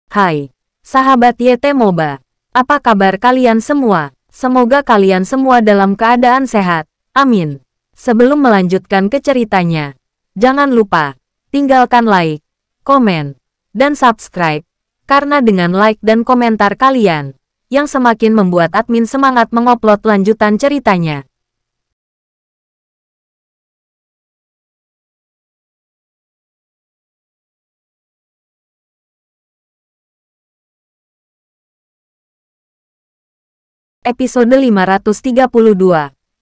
Hai, sahabat YT Moba. Apa kabar kalian semua? Semoga kalian semua dalam keadaan sehat. Amin. Sebelum melanjutkan ke ceritanya, jangan lupa tinggalkan like, komen, dan subscribe. Karena dengan like dan komentar kalian, yang semakin membuat admin semangat mengupload lanjutan ceritanya. Episode 532.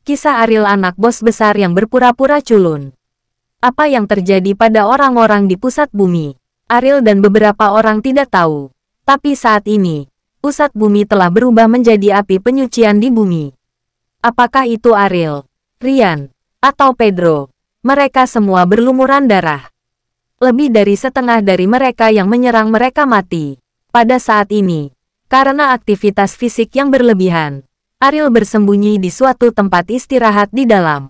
Kisah Ariel anak bos besar yang berpura-pura culun. Apa yang terjadi pada orang-orang di pusat bumi? Ariel dan beberapa orang tidak tahu. Tapi saat ini, pusat bumi telah berubah menjadi api penyucian di bumi. Apakah itu Ariel, Ryan, atau Pedro? Mereka semua berlumuran darah. Lebih dari setengah dari mereka yang menyerang mereka mati. Pada saat ini, karena aktivitas fisik yang berlebihan, Ariel bersembunyi di suatu tempat istirahat di dalam.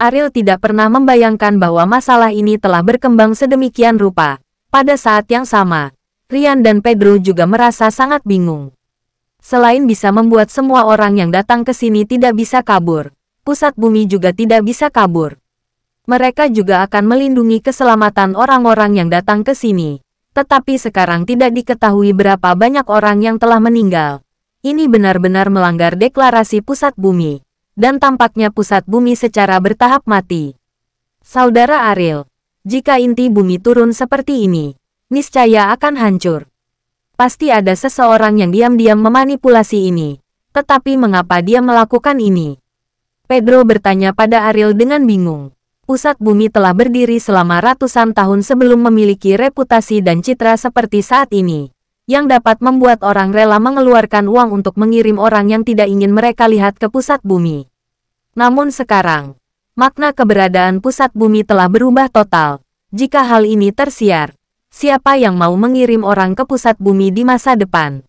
Ariel tidak pernah membayangkan bahwa masalah ini telah berkembang sedemikian rupa. Pada saat yang sama, Ryan dan Pedro juga merasa sangat bingung. Selain bisa membuat semua orang yang datang ke sini tidak bisa kabur, pusat bumi juga tidak bisa kabur. Mereka juga akan melindungi keselamatan orang-orang yang datang ke sini. Tetapi sekarang tidak diketahui berapa banyak orang yang telah meninggal. Ini benar-benar melanggar deklarasi pusat bumi. Dan tampaknya pusat bumi secara bertahap mati. Saudara Ariel, jika inti bumi turun seperti ini, niscaya akan hancur. Pasti ada seseorang yang diam-diam memanipulasi ini. Tetapi mengapa dia melakukan ini? Pedro bertanya pada Ariel dengan bingung. Pusat bumi telah berdiri selama ratusan tahun sebelum memiliki reputasi dan citra seperti saat ini, yang dapat membuat orang rela mengeluarkan uang untuk mengirim orang yang tidak ingin mereka lihat ke pusat bumi. Namun sekarang, makna keberadaan pusat bumi telah berubah total. Jika hal ini tersiar, siapa yang mau mengirim orang ke pusat bumi di masa depan?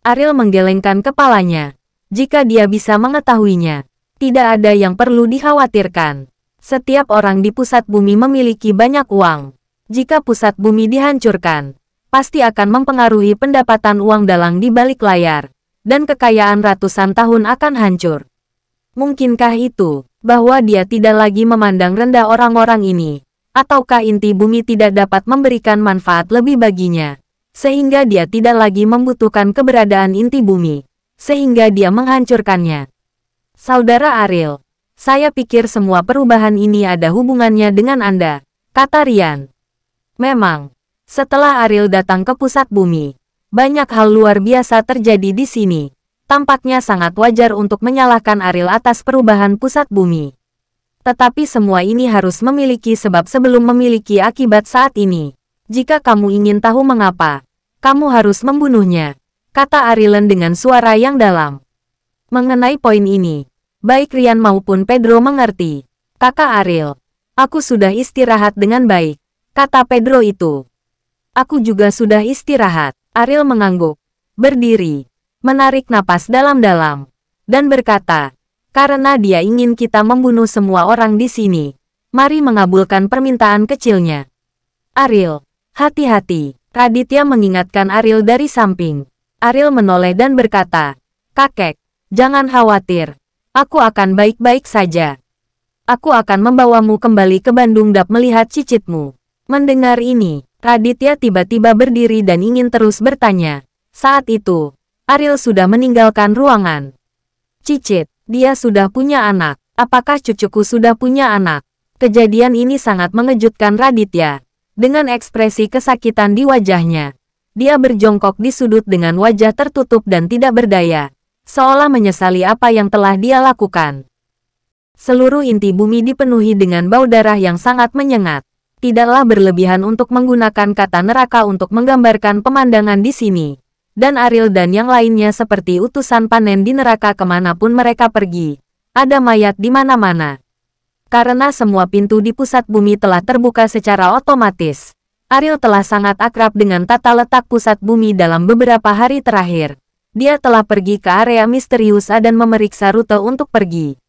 Ariel menggelengkan kepalanya. Jika dia bisa mengetahuinya, tidak ada yang perlu dikhawatirkan. Setiap orang di pusat bumi memiliki banyak uang. Jika pusat bumi dihancurkan, pasti akan mempengaruhi pendapatan uang dalang di balik layar, dan kekayaan ratusan tahun akan hancur. Mungkinkah itu, bahwa dia tidak lagi memandang rendah orang-orang ini, ataukah inti bumi tidak dapat memberikan manfaat lebih baginya, sehingga dia tidak lagi membutuhkan keberadaan inti bumi, sehingga dia menghancurkannya? Saudara Ariel, saya pikir semua perubahan ini ada hubungannya dengan Anda, kata Ryan. Memang, setelah Ariel datang ke pusat bumi, banyak hal luar biasa terjadi di sini. Tampaknya sangat wajar untuk menyalahkan Ariel atas perubahan pusat bumi. Tetapi semua ini harus memiliki sebab sebelum memiliki akibat saat ini. Jika kamu ingin tahu mengapa, kamu harus membunuhnya, kata Ariel dengan suara yang dalam. Mengenai poin ini, baik Ryan maupun Pedro mengerti. Kakak Ariel, aku sudah istirahat dengan baik, kata Pedro itu. Aku juga sudah istirahat. Ariel mengangguk, berdiri, menarik napas dalam-dalam, dan berkata, karena dia ingin kita membunuh semua orang di sini, mari mengabulkan permintaan kecilnya. Ariel, hati-hati, Raditya mengingatkan Ariel dari samping. Ariel menoleh dan berkata, kakek, jangan khawatir. Aku akan baik-baik saja. Aku akan membawamu kembali ke Bandung Dap melihat cicitmu. Mendengar ini, Raditya tiba-tiba berdiri dan ingin terus bertanya. Saat itu, Ariel sudah meninggalkan ruangan. Cicit, dia sudah punya anak. Apakah cucuku sudah punya anak? Kejadian ini sangat mengejutkan Raditya. Dengan ekspresi kesakitan di wajahnya, dia berjongkok di sudut dengan wajah tertutup dan tidak berdaya, seolah menyesali apa yang telah dia lakukan. Seluruh inti bumi dipenuhi dengan bau darah yang sangat menyengat. Tidaklah berlebihan untuk menggunakan kata neraka untuk menggambarkan pemandangan di sini. Dan Ariel dan yang lainnya seperti utusan panen di neraka kemanapun mereka pergi. Ada mayat di mana-mana. Karena semua pintu di pusat bumi telah terbuka secara otomatis, Ariel telah sangat akrab dengan tata letak pusat bumi dalam beberapa hari terakhir. Dia telah pergi ke area misterius dan memeriksa rute untuk pergi.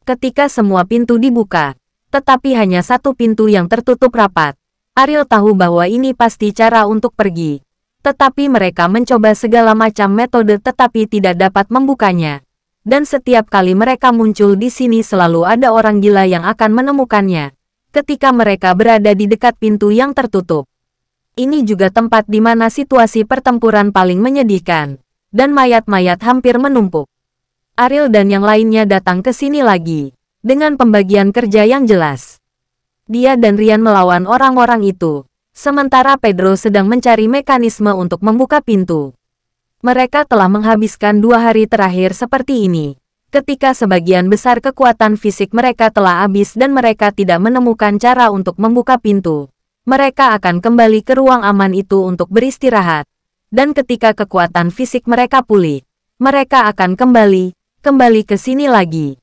Ketika semua pintu dibuka, tetapi hanya satu pintu yang tertutup rapat, Ariel tahu bahwa ini pasti cara untuk pergi. Tetapi mereka mencoba segala macam metode tetapi tidak dapat membukanya. Dan setiap kali mereka muncul di sini selalu ada orang gila yang akan menemukannya. Ketika mereka berada di dekat pintu yang tertutup. Ini juga tempat di mana situasi pertempuran paling menyedihkan. Dan mayat-mayat hampir menumpuk. Ariel dan yang lainnya datang ke sini lagi. Dengan pembagian kerja yang jelas. Dia dan Rian melawan orang-orang itu. Sementara Pedro sedang mencari mekanisme untuk membuka pintu. Mereka telah menghabiskan 2 hari terakhir seperti ini. Ketika sebagian besar kekuatan fisik mereka telah habis dan mereka tidak menemukan cara untuk membuka pintu. Mereka akan kembali ke ruang aman itu untuk beristirahat. Dan ketika kekuatan fisik mereka pulih, mereka akan kembali ke sini lagi.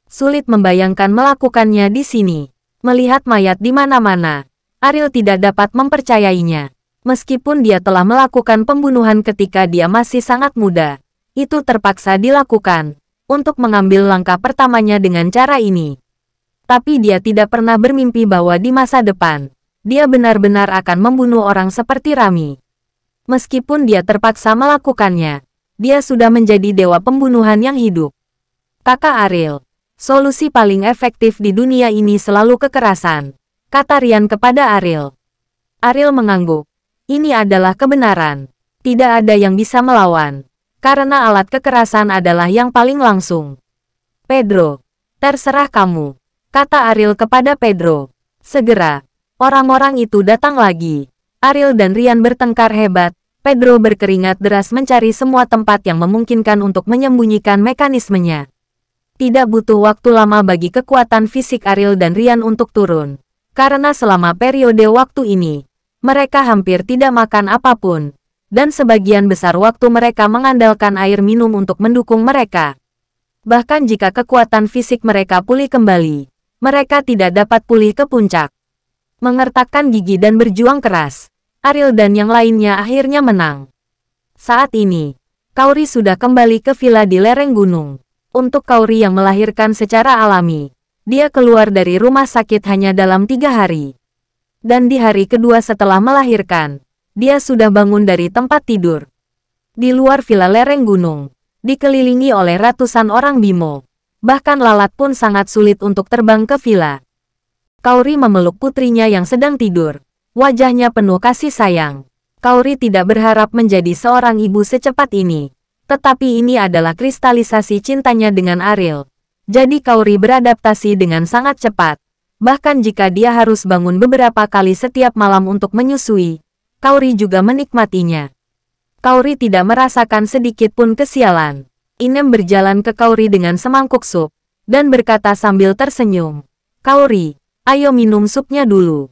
Sulit membayangkan melakukannya di sini. Melihat mayat di mana-mana. Ariel tidak dapat mempercayainya. Meskipun dia telah melakukan pembunuhan ketika dia masih sangat muda, itu terpaksa dilakukan untuk mengambil langkah pertamanya dengan cara ini. Tapi dia tidak pernah bermimpi bahwa di masa depan, dia benar-benar akan membunuh orang seperti Rami. Meskipun dia terpaksa melakukannya, dia sudah menjadi dewa pembunuhan yang hidup. Kakak Ariel, solusi paling efektif di dunia ini selalu kekerasan. Kata Rian kepada Ariel. Ariel mengangguk. Ini adalah kebenaran. Tidak ada yang bisa melawan. Karena alat kekerasan adalah yang paling langsung. Pedro. Terserah kamu. Kata Ariel kepada Pedro. Segera. Orang-orang itu datang lagi. Ariel dan Rian bertengkar hebat. Pedro berkeringat deras mencari semua tempat yang memungkinkan untuk menyembunyikan mekanismenya. Tidak butuh waktu lama bagi kekuatan fisik Ariel dan Rian untuk turun. Karena selama periode waktu ini, mereka hampir tidak makan apapun, dan sebagian besar waktu mereka mengandalkan air minum untuk mendukung mereka. Bahkan jika kekuatan fisik mereka pulih kembali, mereka tidak dapat pulih ke puncak. Mengertakkan gigi dan berjuang keras, Ariel dan yang lainnya akhirnya menang. Saat ini, Kaori sudah kembali ke villa di lereng gunung. Untuk Kaori yang melahirkan secara alami, dia keluar dari rumah sakit hanya dalam 3 hari. Dan di hari kedua setelah melahirkan, dia sudah bangun dari tempat tidur. Di luar villa lereng gunung, dikelilingi oleh ratusan orang Bimo. Bahkan lalat pun sangat sulit untuk terbang ke villa. Kaori memeluk putrinya yang sedang tidur. Wajahnya penuh kasih sayang. Kaori tidak berharap menjadi seorang ibu secepat ini. Tetapi ini adalah kristalisasi cintanya dengan Ariel. Jadi Kaori beradaptasi dengan sangat cepat. Bahkan jika dia harus bangun beberapa kali setiap malam untuk menyusui, Kaori juga menikmatinya. Kaori tidak merasakan sedikit pun kesialan. Inem berjalan ke Kaori dengan semangkuk sup, dan berkata sambil tersenyum, "Kaori, ayo minum supnya dulu."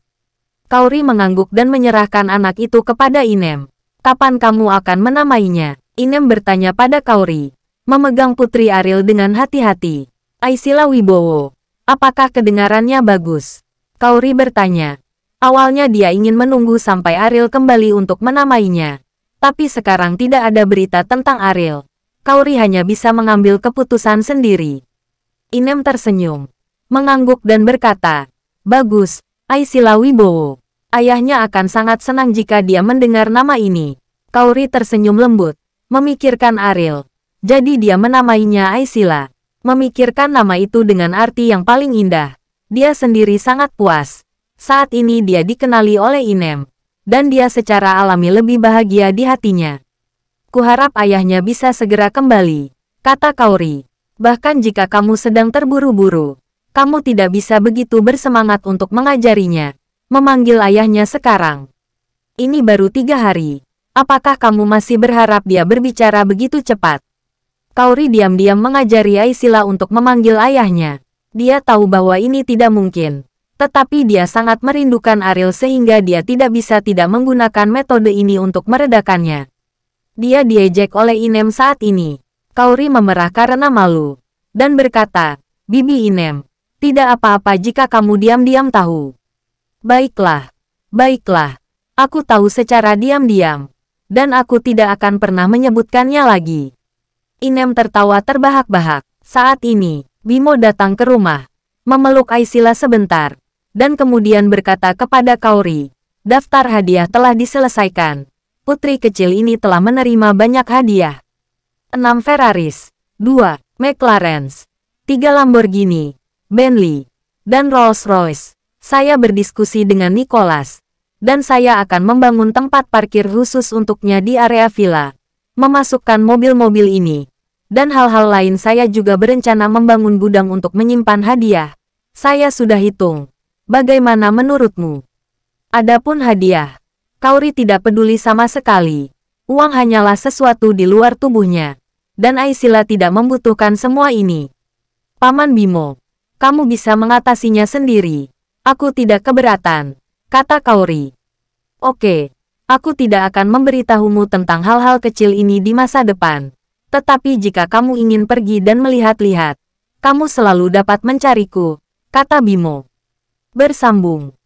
Kaori mengangguk dan menyerahkan anak itu kepada Inem. "Kapan kamu akan menamainya?" Inem bertanya pada Kaori, memegang putri Ariel dengan hati-hati. "Aisila Wibowo, apakah kedengarannya bagus?" Kaori bertanya. Awalnya dia ingin menunggu sampai Ariel kembali untuk menamainya. Tapi sekarang tidak ada berita tentang Ariel. Kaori hanya bisa mengambil keputusan sendiri. Inem tersenyum, mengangguk dan berkata, "Bagus, Aisila Wibowo. Ayahnya akan sangat senang jika dia mendengar nama ini." Kaori tersenyum lembut, memikirkan Ariel. Jadi dia menamainya Aisila. Memikirkan nama itu dengan arti yang paling indah. Dia sendiri sangat puas. Saat ini dia dikenali oleh Inem. Dan dia secara alami lebih bahagia di hatinya. "Kuharap ayahnya bisa segera kembali," kata Kaori. "Bahkan jika kamu sedang terburu-buru, kamu tidak bisa begitu bersemangat untuk mengajarinya. Memanggil ayahnya sekarang. Ini baru 3 hari. Apakah kamu masih berharap dia berbicara begitu cepat?" Kaori diam-diam mengajari Aisila untuk memanggil ayahnya. Dia tahu bahwa ini tidak mungkin. Tetapi dia sangat merindukan Ariel sehingga dia tidak bisa tidak menggunakan metode ini untuk meredakannya. Dia diejek oleh Inem saat ini. Kaori memerah karena malu. Dan berkata, "Bibi Inem, tidak apa-apa jika kamu diam-diam tahu." Baiklah. Aku tahu secara diam-diam. Dan aku tidak akan pernah menyebutkannya lagi." Inem tertawa terbahak-bahak. Saat ini, Bimo datang ke rumah, memeluk Aisila sebentar, dan kemudian berkata kepada Kaori, "Daftar hadiah telah diselesaikan. putri kecil ini telah menerima banyak hadiah. 6 Ferraris, 2 McLarens, 3 Lamborghini, Bentley, dan Rolls-Royce. Saya berdiskusi dengan Nicholas, dan saya akan membangun tempat parkir khusus untuknya di area villa, memasukkan mobil-mobil ini, dan hal-hal lain. Saya juga berencana membangun gudang untuk menyimpan hadiah. Saya sudah hitung. Bagaimana menurutmu? Adapun hadiah, Kauri tidak peduli sama sekali. Uang hanyalah sesuatu di luar tubuhnya, dan Aisila tidak membutuhkan semua ini. Paman Bimo, kamu bisa mengatasinya sendiri. Aku tidak keberatan, kata Kauri. Oke, aku tidak akan memberitahumu tentang hal-hal kecil ini di masa depan. Tetapi jika kamu ingin pergi dan melihat-lihat, kamu selalu dapat mencariku, kata Bimo. Bersambung.